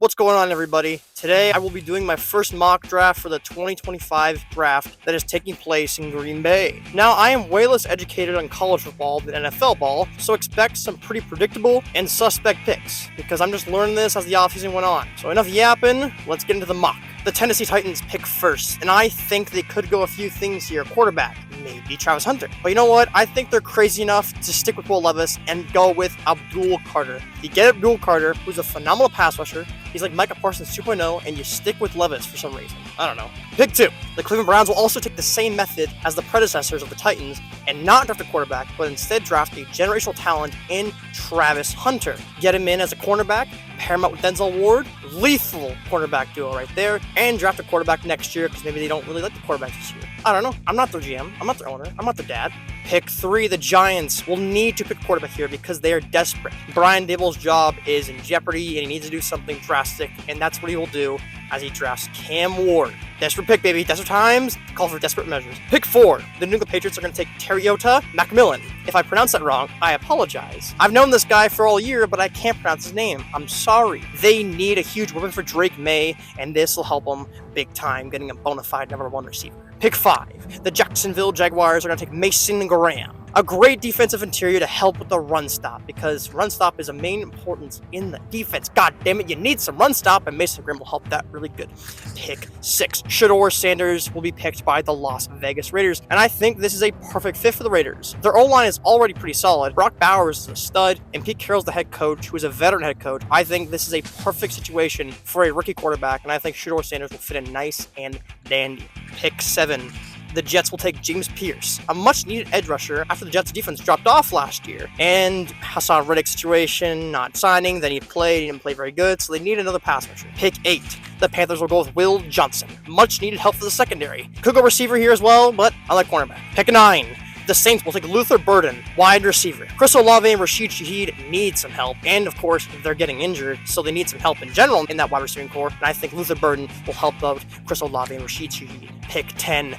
What's going on, everybody? Today I will be doing my first mock draft for the 2025 draft that is taking place in Green Bay. Now, I am way less educated on college football than NFL ball, so expect some pretty predictable and suspect picks, because I'm just learning this as the offseason went on. So enough yapping, let's get into the mock. The Tennessee Titans pick first, and I think they could go a few things here. Quarterback, maybe Travis Hunter. But you know what? I think they're crazy enough to stick with Will Levis and go with Abdul Carter. You get Abdul Carter, who's a phenomenal pass rusher. He's like Micah Parsons 2.0, and you stick with Levis for some reason. I don't know. Pick 2. The Cleveland Browns will also take the same method as the predecessors of the Titans and not draft a quarterback, but instead draft a generational talent in Travis Hunter. Get him in as a cornerback, pair him up with Denzel Ward, lethal cornerback duo right there, and draft a quarterback next year because maybe they don't really like the quarterbacks this year. I don't know. I'm not their GM. I'm not their owner. I'm not their dad. Pick 3. The Giants will need to pick a quarterback here because they are desperate. Brian Daboll's job is in jeopardy and he needs to do something drastic, and that's what he will do as he drafts Cam Ward. Desperate pick, baby. Desperate times call for desperate measures. Pick 4. The New England Patriots are going to take Terriota McMillan. If I pronounce that wrong, I apologize. I've known this guy for all year, but I can't pronounce his name. I'm sorry. They need a huge weapon for Drake May, and this will help them big time, getting a bona fide number 1 receiver. Pick 5. The Jacksonville Jaguars are going to take Mason Graham. A great defensive interior to help with the run stop, because run stop is a main importance in the defense. God damn it, you need some run stop, and Mason Graham will help that really good. Pick 6. Shedeur Sanders will be picked by the Las Vegas Raiders, and I think this is a perfect fit for the Raiders. Their O-line is already pretty solid. Brock Bowers is a stud, and Pete Carroll's the head coach, who is a veteran head coach. I think this is a perfect situation for a rookie quarterback, and I think Shedeur Sanders will fit in nice and dandy. Pick 7. The Jets will take James Pierce, a much-needed edge rusher after the Jets' defense dropped off last year. And Hassan Reddick's situation, not signing, then he didn't play very good, so they need another pass rusher. Pick 8. The Panthers will go with Will Johnson. Much-needed help for the secondary. Could go receiver here as well, but I like cornerback. Pick 9. The Saints will take Luther Burden, wide receiver. Chris Olave and Rashid Shaheed need some help, and of course, they're getting injured, so they need some help in general in that wide receiving core, and I think Luther Burden will help out Chris Olave and Rashid Shaheed. Pick 10.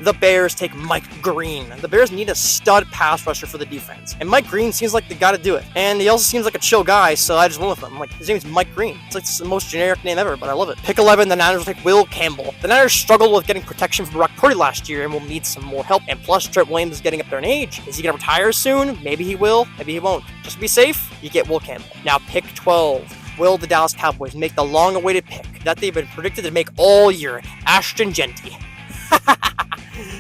The Bears take Mike Green. The Bears need a stud pass rusher for the defense, and Mike Green seems like the guy to do it. And he also seems like a chill guy, so I just went with him. His name is Mike Green. It's like the most generic name ever, but I love it. Pick 11. The Niners will take Will Campbell. The Niners struggled with getting protection from Brock Purdy last year and will need some more help. And plus, Trent Williams is getting up there in age. Is he going to retire soon? Maybe he will. Maybe he won't. Just to be safe, you get Will Campbell. Now, pick 12. Will the Dallas Cowboys make the long-awaited pick that they've been predicted to make all year? Ashton Jeanty.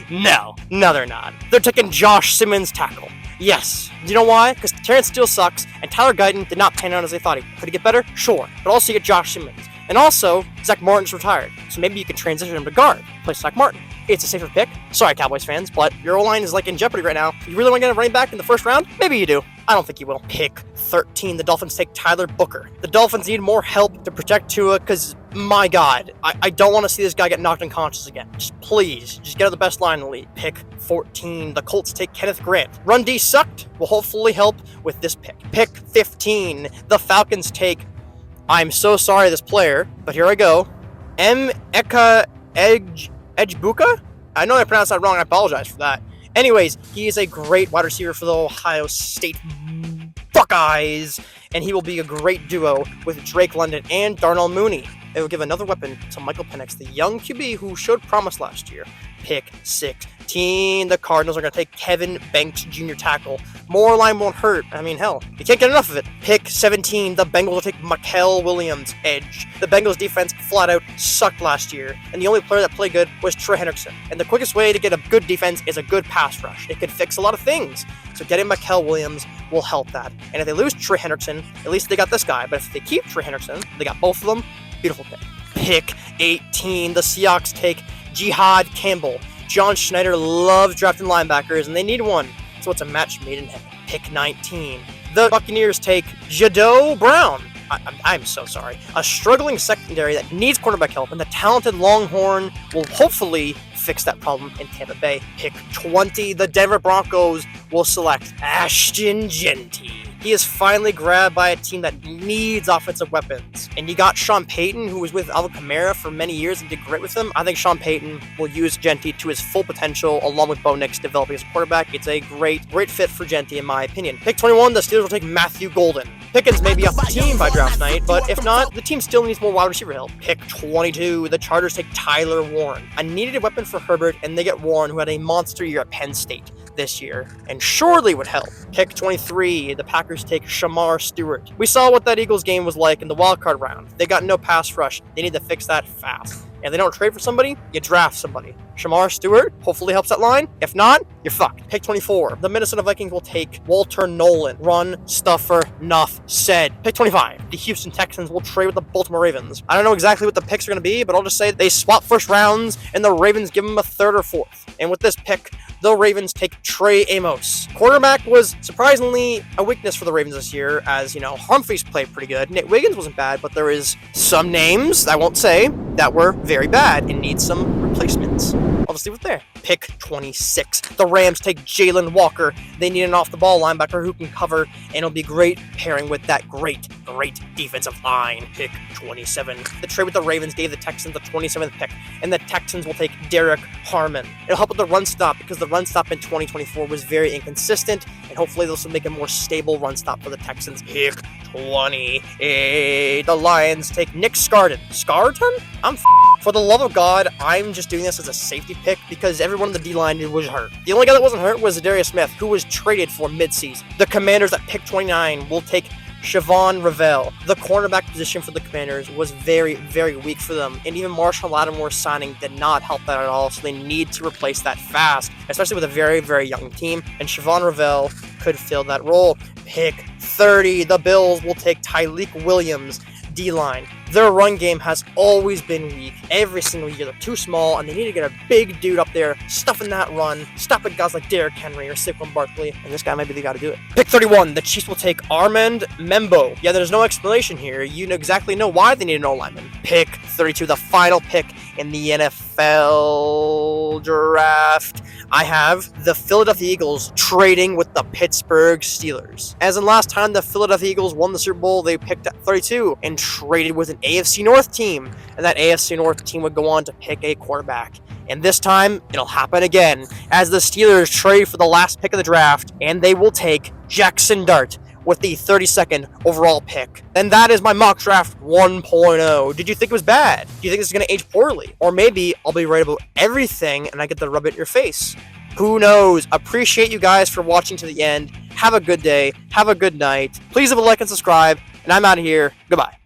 No, they're not. They're taking Josh Simmons tackle. Yes. Do you know why? Because Terrence Steele sucks, and Tyler Guyton did not pan out as they thought he could. He get better? Sure. But also you get Josh Simmons. And also, Zach Martin's retired, so maybe you can transition him to guard, play Zach Martin. It's a safer pick. Sorry, Cowboys fans, but your O-line is in jeopardy right now. You really want to get a running back in the first round? Maybe you do. I don't think you will. Pick 13. The Dolphins take Tyler Booker. The Dolphins need more help to protect Tua because, my God, I don't want to see this guy get knocked unconscious again. Just get out the best line in the league. Pick 14. The Colts take Kenneth Grant. Run D sucked. Will hopefully help with this pick. Pick 15. The Falcons take, I'm so sorry this player, but here I go, Emeka Egbuka? I know I pronounced that wrong. I apologize for that. Anyways, he is a great wide receiver for the Ohio State Buckeyes, and he will be a great duo with Drake London and Darnell Mooney. It will give another weapon to Michael Penix, the young QB who showed promise last year. Pick 16. The Cardinals are going to take Kevin Banks Jr. tackle. More line won't hurt. I mean, hell, you can't get enough of it. Pick 17. The Bengals will take Mikael Williams edge. The Bengals defense flat out sucked last year, and the only player that played good was Trey Hendrickson. And the quickest way to get a good defense is a good pass rush. It could fix a lot of things. So getting Mikael Williams will help that. And if they lose Trey Hendrickson, at least they got this guy. But if they keep Trey Hendrickson, they got both of them. Beautiful pick. Pick 18. The Seahawks take Jihad Campbell. John Schneider loves drafting linebackers, and they need one. So it's a match made in heaven. Pick 19. The Buccaneers take Jadot Brown. I'm so sorry. A struggling secondary that needs cornerback help, and the talented Longhorn will hopefully fix that problem in Tampa Bay. Pick 20. The Denver Broncos will select Ashton Jeanty. He is finally grabbed by a team that needs offensive weapons. And you got Sean Payton, who was with Alvin Kamara for many years and did great with him. I think Sean Payton will use Jeanty to his full potential, along with Bo Nix developing as a quarterback. It's a great fit for Jeanty, in my opinion. Pick 21, the Steelers will take Matthew Golden. Pickens may be off the team by draft night, but if not, the team still needs more wide receiver help. Pick 22, the Chargers take Tyler Warren. A needed weapon for Herbert, and they get Warren, who had a monster year at Penn State this year, and surely would help. Pick 23, the Packers take Shamar Stewart. We saw what that Eagles game was like in the wildcard round. They got no pass rush. They need to fix that fast. If they don't trade for somebody, you draft somebody. Shamar Stewart hopefully helps that line. If not, you're fucked. Pick 24. The Minnesota Vikings will take Walter Nolan. Run, stuffer, nuff, said. Pick 25. The Houston Texans will trade with the Baltimore Ravens. I don't know exactly what the picks are going to be, but I'll just say they swap first rounds, and the Ravens give them a third or fourth. And with this pick, the Ravens take Trey Amos. Quarterback was surprisingly a weakness for the Ravens this year, as, Humphreys played pretty good. Nick Wiggins wasn't bad, but there is some names, I won't say, that were very bad and need some replacements. I'll just leave it there. Pick 26. The Rams take Jalen Walker. They need an off-the-ball linebacker who can cover, and it'll be great pairing with that great defensive line. Pick 27. The trade with the Ravens gave the Texans the 27th pick, and the Texans will take Derek Harmon. It'll help with the run stop because the run stop in 2024 was very inconsistent, and hopefully this will make a more stable run stop for the Texans. Pick 28. The Lions take Nick Scarton. Scarton? For the love of God, I'm just doing this as a safety pick because everyone on the D-line was hurt. The only guy that wasn't hurt was Zadarius Smith, who was traded for midseason. The Commanders at pick 29 will take Siobhan Ravel. The cornerback position for the Commanders was very weak for them, and even Marshall Lattimore's signing did not help that at all, so they need to replace that fast, especially with a very young team, and Siobhan Ravel could fill that role. Pick 30, the Bills will take Tyleik Williams. D-line. Their run game has always been weak. Every single year, they're too small, and they need to get a big dude up there, stuffing that run, stopping guys like Derrick Henry or Saquon Barkley, and this guy might be the guy to do it. Pick 31, the Chiefs will take Armand Membo. Yeah, there's no explanation here. You exactly know why they need an O-lineman. Pick 32, the final pick in the NFL draft. I have the Philadelphia Eagles trading with the Pittsburgh Steelers. As in last time the Philadelphia Eagles won the Super Bowl, they picked at 32 and traded with an AFC North team, and that AFC North team would go on to pick a quarterback. And this time, it'll happen again, as the Steelers trade for the last pick of the draft, and they will take Jackson Dart with the 32nd overall pick. And that is my mock draft 1.0. Did you think it was bad? Do you think this is going to age poorly? Or maybe I'll be right about everything and I get to rub it in your face. Who knows? Appreciate you guys for watching to the end. Have a good day. Have a good night. Please leave a like and subscribe. And I'm out of here. Goodbye.